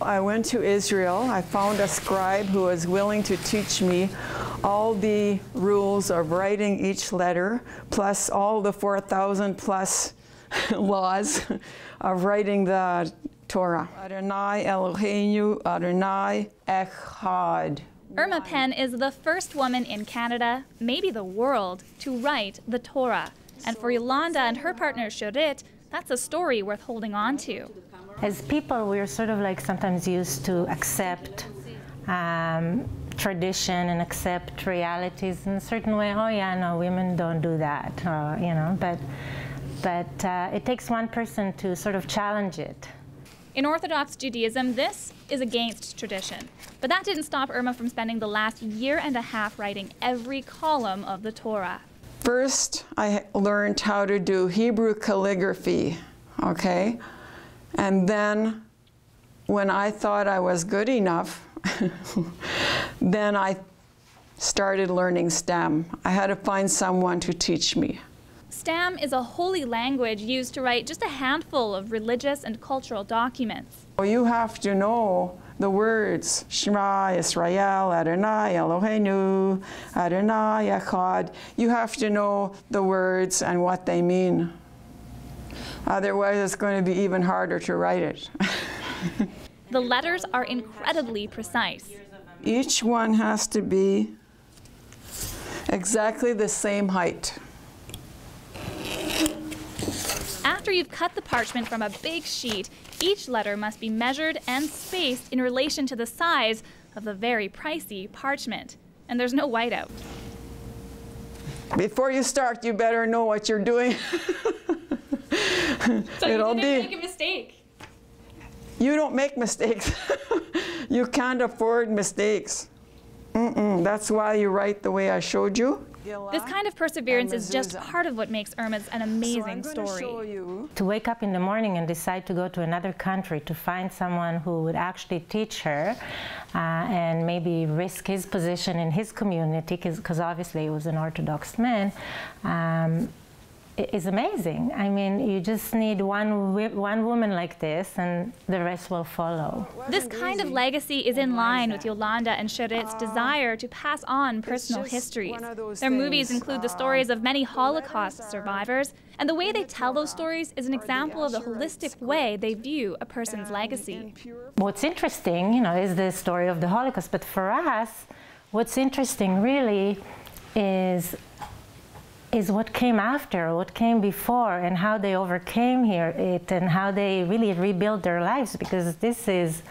I went to Israel. I found a scribe who was willing to teach me all the rules of writing each letter, plus all the 4,000 plus laws of writing the Torah. Adonai Eloheinu Adonai Echad. Irma Penn is the first woman in Canada, maybe the world, to write the Torah. And for Yolanda and her partner Shurit, that's a story worth holding on to. As people, we're sort of like sometimes used to accept tradition and accept realities in a certain way. Oh yeah, no, women don't do that, you know. But it takes one person to sort of challenge it. In Orthodox Judaism, this is against tradition. But that didn't stop Irma from spending the last year and a half writing every column of the Torah. First, I learned how to do Hebrew calligraphy, okay? And then, when I thought I was good enough, then I started learning STEM. I had to find someone to teach me. STEM is a holy language used to write just a handful of religious and cultural documents. You have to know the words Shema Yisrael, Adonai Eloheinu, Adonai Echad. You have to know the words and what they mean. Otherwise, it's going to be even harder to write it. The letters are incredibly precise. Each one has to be exactly the same height. After you've cut the parchment from a big sheet, each letter must be measured and spaced in relation to the size of the very pricey parchment. And there's no whiteout. Before you start, you better know what you're doing. So you didn't make a mistake. You don't make mistakes. You can't afford mistakes. That's why you write the way I showed you. This kind of perseverance is just part of what makes Irma's an amazing story. To wake up in the morning and decide to go to another country to find someone who would actually teach her and maybe risk his position in his community, because obviously he was an Orthodox man, is amazing. I mean, you just need one woman like this and the rest will follow. This kind of legacy is in line with Yolanda and Shurit's desire to pass on personal histories. Their movies include the stories of many Holocaust survivors, and the way they tell those stories is an example of the holistic way they view a person's legacy. What's interesting, you know, is the story of the Holocaust, but for us, what's interesting really is what came after, what came before, and how they overcame it, and how they really rebuilt their lives, because this is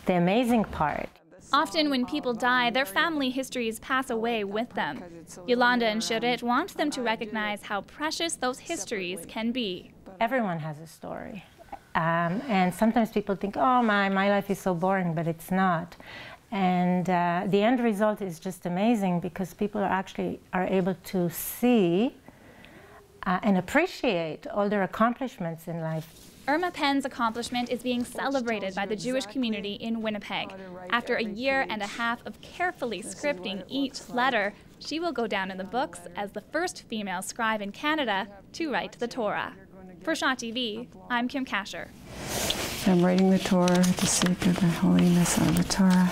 the amazing part. Often when people die, their family histories pass away with them. Yolanda and Shurit want them to recognize how precious those histories can be. Everyone has a story. And sometimes people think, oh, my life is so boring, but it's not. And the end result is just amazing, because people are able to see and appreciate all their accomplishments in life. Irma Penn's accomplishment is being celebrated by the Jewish community in Winnipeg. After a year and a half of carefully scripting each letter, she will go down in the books as the first female scribe in Canada to write the Torah. For Shaw TV, I'm Kim Kasher. I'm writing the Torah to seek the holiness of the Torah.